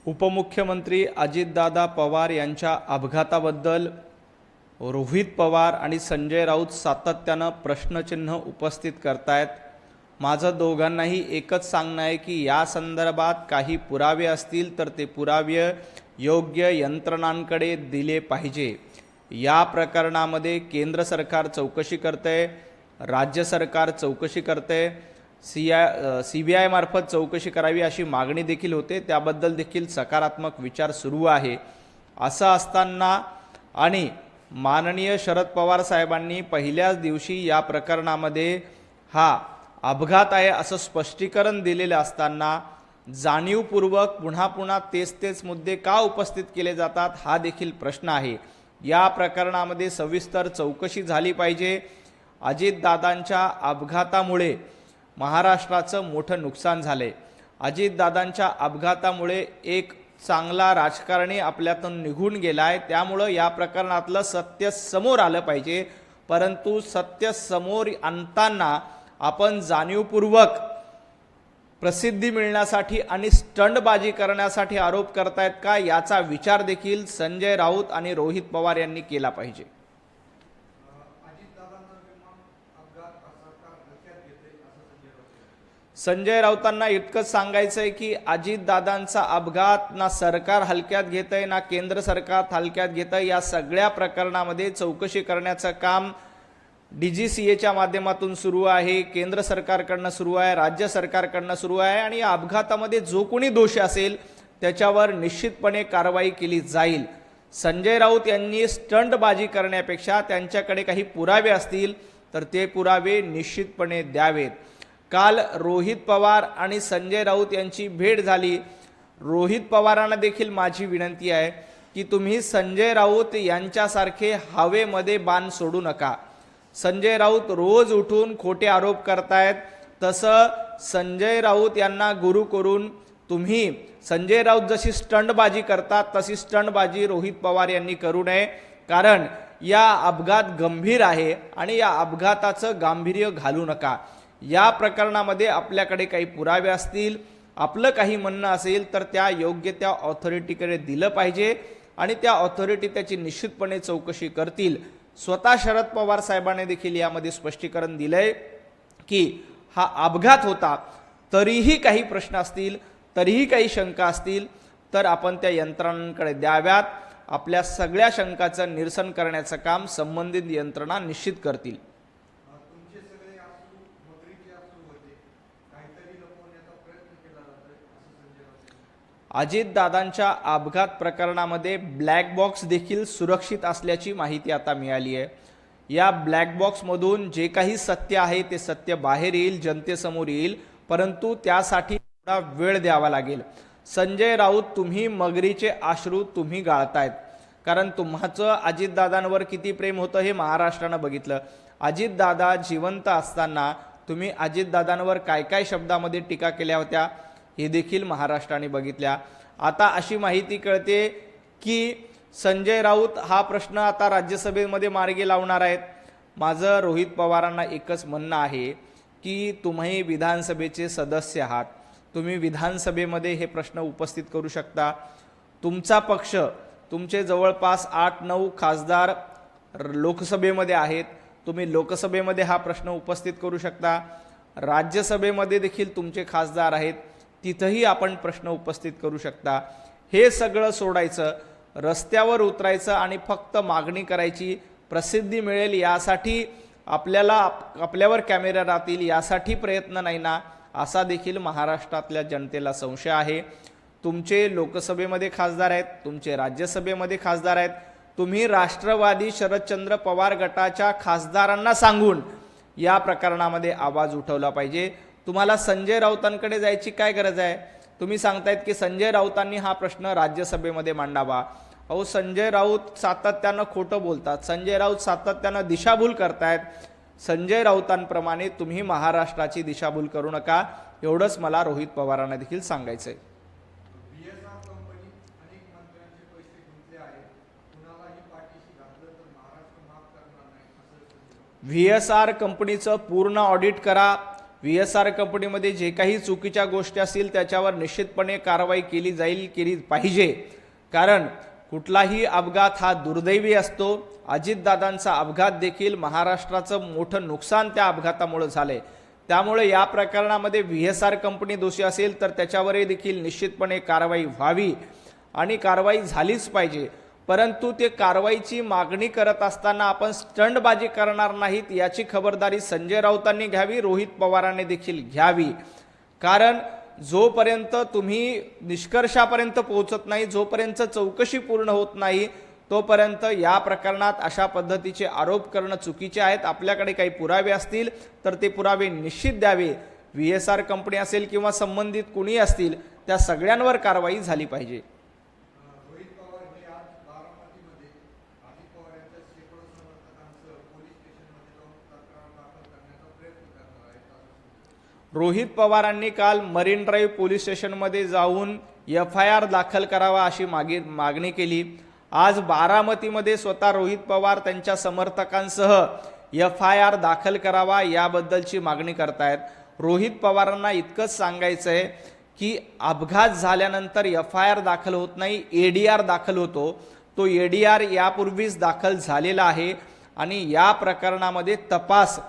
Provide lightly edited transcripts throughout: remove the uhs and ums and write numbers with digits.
उपमुख्यमंत्री अजितदादा पवार यांच्या अपघाताबद्दल रोहित पवार आणि संजय राऊत सातत्यानं प्रश्नचिन्ह उपस्थित करतायत। माझं दोघांनाही एकच सांगणं आहे की या संदर्भात काही पुरावे असतील तर ते पुरावे योग्य यंत्रणांकडे दिले पाहिजे। या प्रकरणामध्ये केंद्र सरकार चौकशी करते, राज्य सरकार चौकशी करते, CBI मार्फत चौकशी करावी अशी मागणी देखील होते। त्याबद्दल देखील सकारात्मक विचार सुरू आहे। असं असताना आणि माननीय शरद पवार साहेबांनी पहिल्याच दिवशी या प्रकरणामध्ये हा अपघात आहे असं स्पष्टीकरण दिलेलं असताना जाणीवपूर्वक पुन्हा पुन्हा तेच मुद्दे का उपस्थित केले जातात हा देखील प्रश्न आहे। या प्रकरणामध्ये सविस्तर चौकशी झाली पाहिजे। अजितदादांच्या अपघातामुळे महाराष्ट्राचं मोठं नुकसान झाले। अजितदादांच्या अपघातामुळे एक चांगला राजकारणी आपल्यातून निघून गेलाय। त्यामुळे या प्रकरणातलं सत्य समोर आलं पाहिजे, परंतु सत्य समोर आणताना आपण जाणीवपूर्वक प्रसिद्धी मिळण्यासाठी आणि स्टंटबाजी करण्यासाठी आरोप करतायत का याचा विचार देखील संजय राऊत आणि रोहित पवार यांनी केला पाहिजे। संजय राऊतांना इतकंच सांगायचं आहे की अजितदादांचा अपघात ना सरकार हलक्यात घेतंय ना केंद्र सरकार हलक्यात घेतंय। या सगळ्या प्रकरणामध्ये चौकशी करण्याचं काम DGCAच्या माध्यमातून सुरू आहे, केंद्र सरकारकडनं सुरू आहे, राज्य सरकारकडनं सुरू आहे आणि या अपघातामध्ये जो कोणी दोषी असेल त्याच्यावर निश्चितपणे कारवाई केली जाईल। संजय राऊत यांनी स्टंटबाजी करण्यापेक्षा त्यांच्याकडे काही पुरावे असतील तर ते पुरावे निश्चितपणे द्यावेत। काल रोहित पवार आणि संजय राऊत यांची भेट झाली। रोहित पवारांना देखील माझी विनंती आहे की तुम्ही संजय राऊत यांच्यासारखे हवेमध्ये बाण सोडू नका। संजय राऊत रोज उठून खोटे आरोप करतायत, तसं संजय राऊत यांना गुरु करून तुम्ही संजय राऊत जशी स्टंटबाजी करतात तशी स्टंटबाजी रोहित पवार यांनी करू नये, कारण या अपघात गंभीर आहे आणि या अपघाताचं गांभीर्य घालू नका। या प्रकरणामध्ये आपल्याकडे काही पुरावे असतील, आपलं काही म्हणणं असेल तर त्या योग्य त्या ऑथॉरिटीकडे दिलं पाहिजे आणि त्या ऑथॉरिटी त्याची निश्चितपणे चौकशी करतील। स्वतः शरद पवार साहेबांनी देखील यामध्ये स्पष्टीकरण दिलंय की हा अपघात होता, तरीही काही प्रश्न असतील, तरीही काही शंका असतील तर आपण त्या यंत्रणांकडे द्याव्यात। आपल्या सगळ्या शंकांचं निरसन करण्याचं काम संबंधित यंत्रणा निश्चित करतील। अजितदादांच्या अपघात प्रकरणामध्ये ब्लॅक बॉक्स देखील सुरक्षित असल्याची माहिती आता मिळाली आहे। या ब्लॅक बॉक्समधून जे काही सत्य आहे ते सत्य बाहेर येईल, जनतेसमोर येईल, परंतु त्यासाठी थोडा वेळ द्यावा लागेल। संजय राऊत, तुम्ही मगरीचे अश्रू तुम्ही गाळतायत, कारण तुम्हाचं अजितदादांवर किती प्रेम होतं हे महाराष्ट्रानं बघितलं। अजितदादा जिवंत असताना तुम्ही अजितदादांवर काय काय शब्दामध्ये टीका केल्या होत्या हे देखील महाराष्ट्राने बघितल्या। आता अशी माहिती कळते की संजय राऊत हा प्रश्न आता राज्यसभेमध्ये मार्गी लावणार आहेत। माझं रोहित पवारांना एकच म्हणणं आहे की तुम्ही विधानसभेचे सदस्य आहात, तुम्ही विधानसभेमध्ये हे प्रश्न उपस्थित करू शकता। तुमचा पक्ष, तुमचे जवळपास 8-9 खासदार लोकसभेमध्ये आहेत, तुम्ही लोकसभेमध्ये हा प्रश्न उपस्थित करू शकता। राज्यसभेमध्ये देखील तुमचे खासदार आहेत, तिथंही आपण प्रश्न उपस्थित करू शकता। हे सगळं सोडायचं, रस्त्यावर उतरायचं आणि फक्त मागणी करायची, प्रसिद्धी मिळेल यासाठी आपल्यावर कॅमेरा राहतील यासाठी प्रयत्न नाही ना, असा देखील महाराष्ट्रातल्या जनतेला संशय आहे। तुमचे लोकसभेमध्ये खासदार आहेत, तुमचे राज्यसभेमध्ये खासदार आहेत, तुम्ही राष्ट्रवादी शरदचंद्र पवार गटाच्या खासदारांना सांगून या प्रकरणामध्ये आवाज उठवला पाहिजे। तुम्हाला संजय राऊतांकडे जायची काय गरज आहे? तुम्ही सांगतायत की संजय राऊतांनी हा प्रश्न राज्यसभेमध्ये मांडावा। अहो, संजय राऊत सातत्यानं खोटं बोलतात, संजय राऊत सातत्यानं दिशाभूल करतायत। संजय राऊतांप्रमाणे तुम्ही महाराष्ट्राची दिशाभूल करू नका, एवढंच मला रोहित पवारांना देखील सांगायचंय। VSR कंपनीचं पूर्ण ऑडिट करा, VSR कंपनीमध्ये जे काही चुकीच्या गोष्टी असतील त्याच्यावर निश्चितपणे कारवाई केली पाहिजे। कारण कुठलाही अपघात हा दुर्दैवी असतो। अजितदादांचा अपघात देखील महाराष्ट्राचं मोठं नुकसान त्या अपघातामुळे झाले। त्यामुळे या प्रकरणामध्ये VSR कंपनी दोषी असेल तर त्याच्यावर देखील निश्चितपणे कारवाई व्हावी आणि कारवाई झालीच पाहिजे। परंतु ते कारवाईची मागणी करत असताना आपण स्टंटबाजी करणार नाहीत याची खबरदारी संजय राऊतांनी घ्यावी, रोहित पवारांनी देखील घ्यावी। कारण जोपर्यंत तुम्ही निष्कर्षापर्यंत पोहोचत नाही, जोपर्यंत चौकशी पूर्ण होत नाही, तोपर्यंत या प्रकरणात अशा पद्धतीचे आरोप करणं चुकीचे आहेत। आपल्याकडे काही पुरावे असतील तर ते पुरावे निश्चित द्यावे। VSR कंपनी असेल किंवा संबंधित कुणी असतील त्या सगळ्यांवर कारवाई झाली पाहिजे। रोहित पवारांनी काल मरीन ड्राईव्ह पोलीस स्टेशनमध्ये जाऊन FIR दाखल करावा अशी मागणी केली। आज बारामतीमध्ये स्वतः रोहित पवार त्यांच्या समर्थकांसह FIR दाखल करावा याबद्दलची मागणी करतायत। रोहित पवारांना इतकंच सांगायचं आहे की अपघात झाल्यानंतर FIR दाखल होत नाही, ADR दाखल होतो। तो ADR यापूर्वीच दाखल झालेला आहे आणि या प्रकरणामध्ये तपास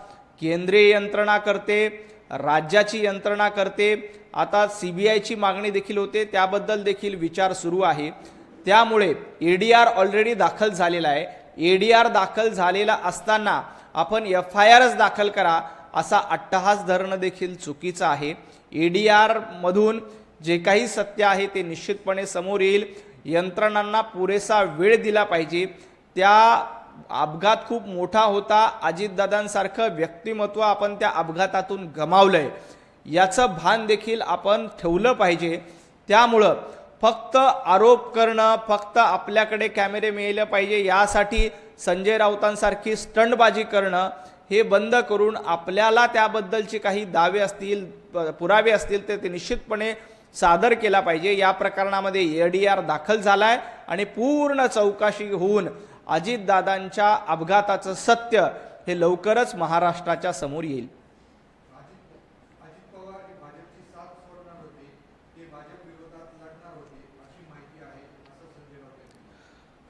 केंद्रीय यंत्रणा करते, राज्याची यंत्रणा करते। आता CBIची मागणी देखील होते, त्याबद्दल देखील विचार सुरू आहे। त्यामुळे ADR ऑलरेडी दाखल झालेला आहे। ADR दाखल झालेला असताना आपण FIRच दाखल करा असा अट्टहास धरणं देखील चुकीचं आहे। ADR मधून जे काही सत्य आहे ते निश्चितपणे समोर येईल। यंत्रणांना पुरेसा वेळ दिला पाहिजे। त्या अपघात खूप मोठा होता, अजितदादांसारखं व्यक्तिमत्व आपण त्या अपघातातून गमावलंय याचं भान देखील आपण ठेवलं पाहिजे। त्यामुळं फक्त आरोप करणं, फक्त आपल्याकडे कॅमेरे मिळाले पाहिजे यासाठी संजय राऊतांसारखी स्टंटबाजी करणं हे बंद करून आपल्याला त्याबद्दलचे काही दावे असतील, पुरावे असतील तर ते निश्चितपणे सादर केला पाहिजे। या प्रकरणामध्ये ADR दाखल झालाय आणि पूर्ण चौकशी होऊन अजितदादांच्या अपघाताचं सत्य हे लवकरच महाराष्ट्राच्या समोर येईल।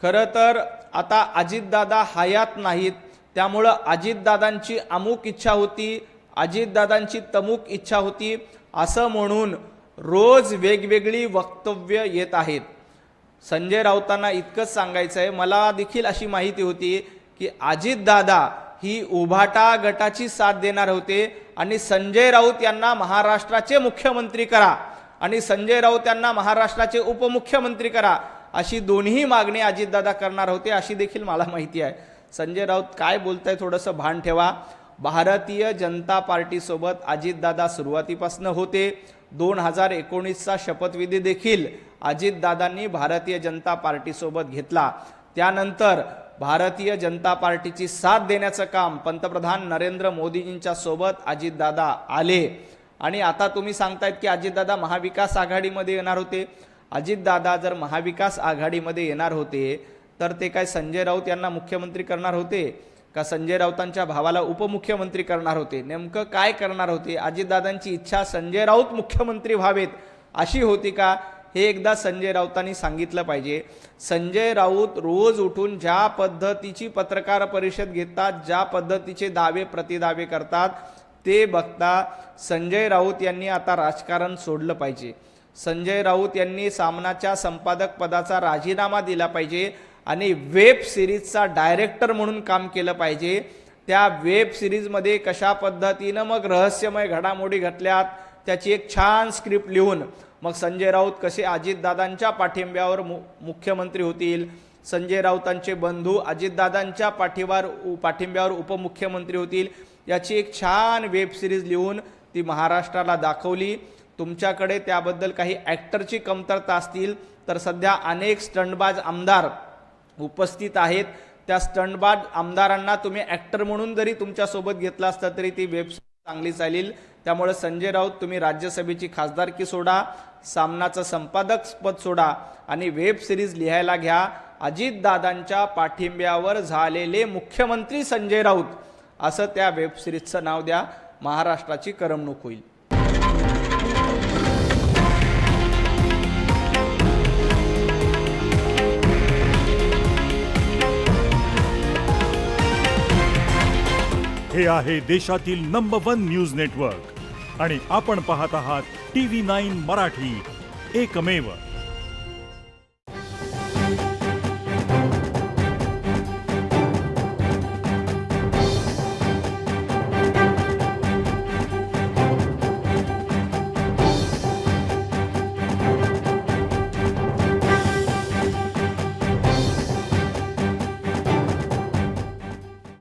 खरं तर आता अजितदादा हयात नाहीत, त्यामुळं अजितदादांची अमुक इच्छा होती, अजितदादांची तमुक इच्छा होती असं म्हणून रोज वेगवेगळी वक्तव्य येत आहेत। संजय राऊतांना इतकंच सांगायचं आहे, मला देखील अशी माहिती होती की अजितदादा ही उभाटा गटाची साथ देणार होते आणि संजय राऊत यांना महाराष्ट्राचे मुख्यमंत्री करा आणि संजय राऊत यांना महाराष्ट्राचे उपमुख्यमंत्री करा अशी दोन्ही मागणी अजितदादा करणार होते अशी देखील मला माहिती आहे। संजय राऊत काय बोलताय थोडंसं भान ठेवा। भारतीय जनता पार्टीसोबत अजितदादा सुरुवातीपासून होते। 2019चा शपथविधी देखील अजितदादांनी भारतीय जनता पार्टीसोबत घेतला। त्यानंतर भारतीय जनता पार्टीची साथ देण्याचं काम पंतप्रधान नरेंद्र मोदींच्या सोबत अजितदादा आले आणि आता तुम्ही सांगतायत की अजितदादा महाविकास आघाडीमध्ये येणार होते। अजितदादा जर महाविकास आघाडीमध्ये येणार होते तर ते काय संजय राऊत यांना मुख्यमंत्री करणार होते का संजय राऊतांच्या भावाला उपमुख्यमंत्री करणार होते? नेमकं काय करणार होते? अजितदादांची इच्छा संजय राऊत मुख्यमंत्री व्हावेत अशी होती का हे एकदा संजय राऊतांनी सांगितलं पाहिजे। संजय राऊत रोज उठून ज्या पद्धतीची पत्रकार परिषद घेतात, ज्या पद्धतीचे दावे प्रतिदावे करतात ते बघता संजय राऊत यांनी आता राजकारण सोडलं पाहिजे। संजय राऊत यांनी सामनाच्या संपादक पदाचा राजीनामा दिला पाहिजे आणि वेब सिरीजचा डायरेक्टर म्हणून काम केलं पाहिजे। त्या वेब सिरीजमध्ये कशा पद्धतीनं मग रहस्यमय घडामोडी घडल्यात त्याची एक छान स्क्रिप्ट लिहून मग संजय राऊत कसे अजितदादांच्या पाठिंब्यावर मुख्यमंत्री होतील, संजय राऊतांचे बंधू अजितदादांच्या पाठिंब्यावर उपमुख्यमंत्री होतील याची एक छान वेब सिरीज लिहून ती महाराष्ट्राला दाखवली। तुमच्याकडे त्याबद्दल काही ॲक्टरची कमतरता असतील तर सध्या अनेक स्टंटबाज आमदार उपस्थित आहेत। त्या स्टंटबाज आमदारांना तुम्ही ॲक्टर म्हणून जरी तुमच्यासोबत घेतला असता तरी ती वेब चांगली चालेल। त्यामुळे संजय राऊत तुम्ही राज्यसभेची खासदारकी सोडा, सामनाचं संपादक पद सोडा आणि वेब सिरीज लिहायला घ्या। अजितदादांच्या पाठिंब्यावर झालेले मुख्यमंत्री संजय राऊत असं त्या वेब सिरीजचं नाव द्या। महाराष्ट्राची करमणूक होईल. हे आहे देशातील नंबर 1 न्यूज नेटवर्क आणि आपण पाहत आहात TV9 मराठी, एकमेव.